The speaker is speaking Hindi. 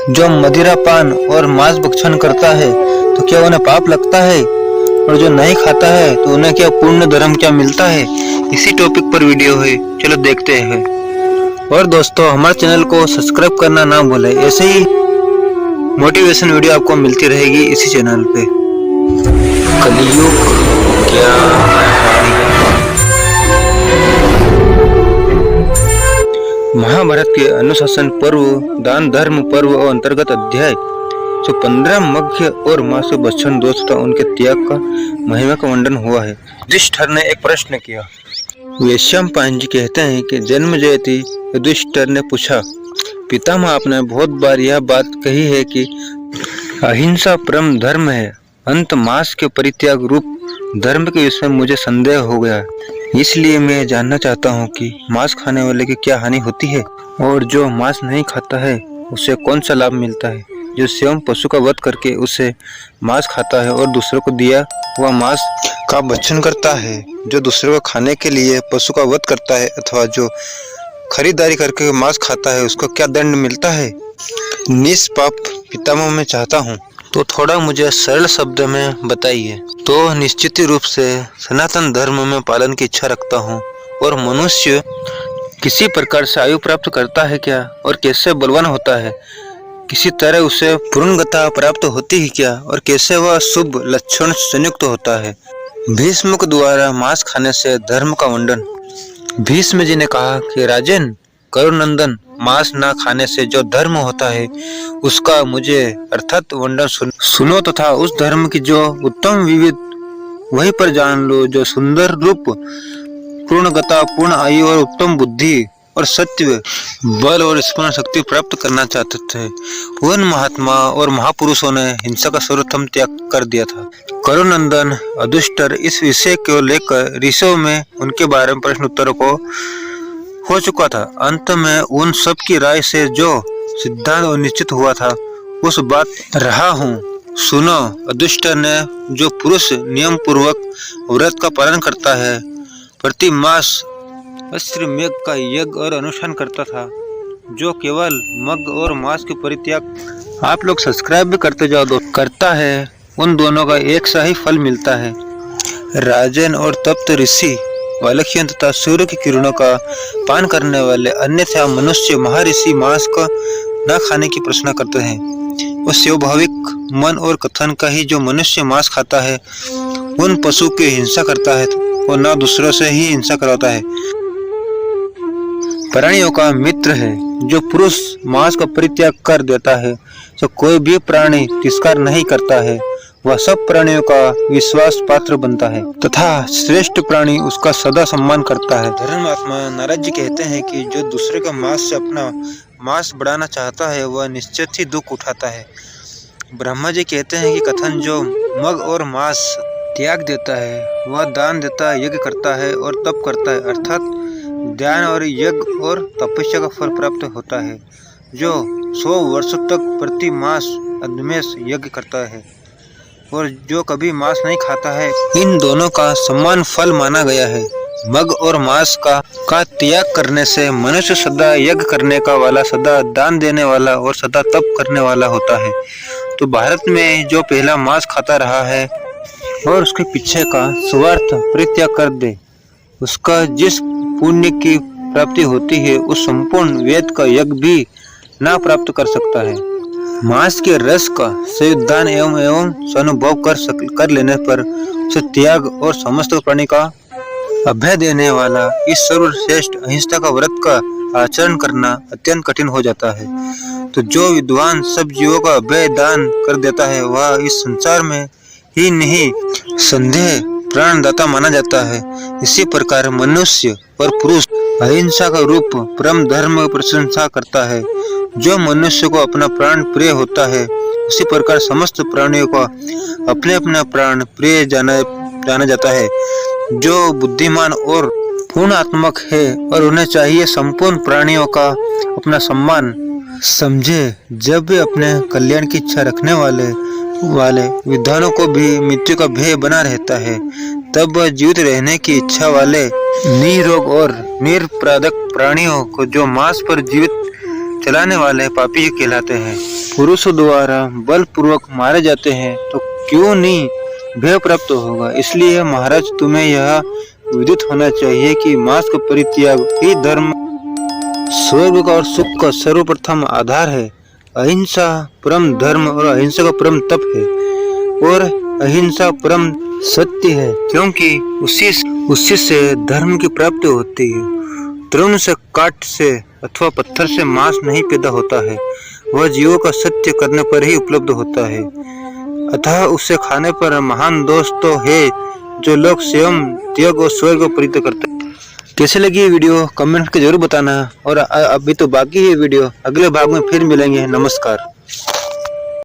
जो मदिरा पान और मांस भक्षण करता है तो क्या उन्हें पाप लगता है, और जो नहीं खाता है तो उन्हें क्या पुण्य धर्म क्या मिलता है। इसी टॉपिक पर वीडियो है, चलो देखते हैं। और दोस्तों, हमारे चैनल को सब्सक्राइब करना ना भूलें, ऐसे ही मोटिवेशन वीडियो आपको मिलती रहेगी इसी चैनल पे। कलयुग क्या महाभारत के अनुशासन पर्व, दान धर्म पर्व और अंतर्गत अध्याय 115 मध्य और मास भक्षण दोष तथा उनके त्याग का महिमा का वर्णन हुआ है। युधिष्ठिर ने एक प्रश्न किया। वैशंपायन जी कहते हैं कि जन्म जयति युधिष्ठिर ने पूछा, पितामह आपने बहुत बार यह बात कही है कि अहिंसा परम धर्म है, अंत मास के परित्याग रूप धर्म के विषय में मुझे संदेह हो गया, इसलिए मैं जानना चाहता हूँ कि मांस खाने वाले की क्या हानि होती है, और जो मांस नहीं खाता है उसे कौन सा लाभ मिलता है। जो स्वयं पशु का वध करके उसे मांस खाता है और दूसरों को दिया वह मांस का भक्षण करता है, जो दूसरों को खाने के लिए पशु का वध करता है अथवा जो खरीदारी करके मांस खाता है उसको क्या दंड मिलता है। निष्पाप पितामह मैं चाहता हूँ तो थोड़ा मुझे सरल शब्द में बताइए। तो निश्चित रूप से सनातन धर्म में पालन की इच्छा रखता हूँ। और मनुष्य किसी प्रकार से आयु प्राप्त करता है क्या, और कैसे बलवान होता है, किसी तरह उसे पूर्णगता प्राप्त होती है क्या, और कैसे वह शुभ लक्षण संयुक्त होता है। भीष्म के द्वारा मांस खाने से धर्म का वर्णन। भीष्म जी ने कहा कि राजन करुनंदन, मांस ना खाने से जो धर्म होता है उसका मुझे अर्थात वर्णन सुनो तथा उस धर्म की जो उत्तम विविध वही पर जान लो, जो सुंदर रूप, पूर्णगता, पूर्ण आयु और उत्तम बुद्धि और सत्य, बल और स्मरण शक्ति प्राप्त करना चाहते थे। उन महात्मा और महापुरुषों ने हिंसा का सर्वोत्तम त्याग कर दिया था। करुनंदन युधिष्ठिर इस विषय को लेकर ऋषियों में उनके बारे में प्रश्न उत्तरों को हो चुका था। अंत में उन सब की राय से जो सिद्धांत और निश्चित हुआ था उस बात रहा हूँ। सुनो, युधिष्ठिर ने जो पुरुष नियम पूर्वक व्रत का पालन करता है, प्रति मास अश्वमेध का यज्ञ और अनुष्ठान करता था, जो केवल मग और मांस के परित्याग आप लोग सब्सक्राइब भी करते जाओ दो करता है, उन दोनों का एक सा ही फल मिलता है। राजन और तप्त ऋषि वालख्यन तथा सूर्य की किरणों का पान करने वाले अन्यथा मनुष्य महर्षि मांस का न खाने की प्रश्न करते हैं। उस स्वाभाविक मन और कथन का ही जो मनुष्य मांस खाता है उन पशु की हिंसा करता है और न दूसरों से ही हिंसा कराता है। प्राणियों का मित्र है। जो पुरुष मांस का परित्याग कर देता है तो कोई भी प्राणी तिरस्कार नहीं करता है, वह सब प्राणियों का विश्वास पात्र बनता है तथा श्रेष्ठ प्राणी उसका सदा सम्मान करता है। धर्मात्मा नारद जी कहते हैं कि जो दूसरे का मांस से अपना मांस बढ़ाना चाहता है वह निश्चित ही दुख उठाता है। ब्रह्मा जी कहते हैं कि कथन जो मग और मांस त्याग देता है वह दान देता है, यज्ञ करता है और तप करता है, अर्थात ध्यान और यज्ञ और तपस्या का फल प्राप्त होता है। जो 100 वर्षों तक प्रति मास अदमेश यज्ञ करता है और जो कभी मांस नहीं खाता है, इन दोनों का समान फल माना गया है। मग और मांस का त्याग करने से मनुष्य सदा यज्ञ करने का वाला, सदा दान देने वाला और सदा तप करने वाला होता है। तो भारत में जो पहला मांस खाता रहा है और उसके पीछे का स्वार्थ परित्याग कर दे, उसका जिस पुण्य की प्राप्ति होती है उस संपूर्ण वेद का यज्ञ भी ना प्राप्त कर सकता है। मांस के रस का संविधान एवं स्वानुभव कर लेने पर उसे त्याग और समस्त प्राणी का अभय देने वाला इस सर्वश्रेष्ठ अहिंसा का व्रत का आचरण करना अत्यंत कठिन हो जाता है। तो जो विद्वान सब जीवों का अभय दान कर देता है वह इस संसार में ही नहीं संदेह प्राणदाता माना जाता है। इसी प्रकार मनुष्य और पुरुष अहिंसा का रूप परम धर्म की प्रशंसा करता है। जो मनुष्य को अपना प्राण प्रिय होता है उसी प्रकार समस्त प्राणियों का अपने अपना प्राण प्रिय जाना जाता है। जो बुद्धिमान और पूर्णात्मक है और उन्हें चाहिए संपूर्ण प्राणियों का अपना सम्मान समझे। जब भी अपने कल्याण की इच्छा रखने वाले विद्वानों को भी मृत्यु का भय बना रहता है, तब वह जीवित रहने की इच्छा वाले निरोग और निरपराधक प्राणियों को जो मांस पर जीवित चलाने वाले पापी कहलाते हैं। पुरुषों द्वारा बलपूर्वक मारे जाते हैं तो क्यों नहीं भय प्राप्त होगा। इसलिए महाराज तुम्हें यह विदित होना चाहिए कि मांस का परित्याग ही धर्म, स्वर्ग का और सुख का सर्वप्रथम आधार है। अहिंसा परम धर्म और अहिंसा का परम तप है और अहिंसा परम सत्य है, क्योंकि उसी से धर्म की प्राप्ति होती है। तृण से, काट से अथवा पत्थर से मांस नहीं पैदा होता है, वह जीवों का सत्य करने पर ही उपलब्ध होता है। अतः उसे खाने पर महान दोष तो है जो लोग स्वयं त्याग और स्वर्ग को परित्याग करते हैं। कैसे लगी ये वीडियो कमेंट के जरूर बताना। और अभी तो बाकी है वीडियो, अगले भाग में फिर मिलेंगे। नमस्कार।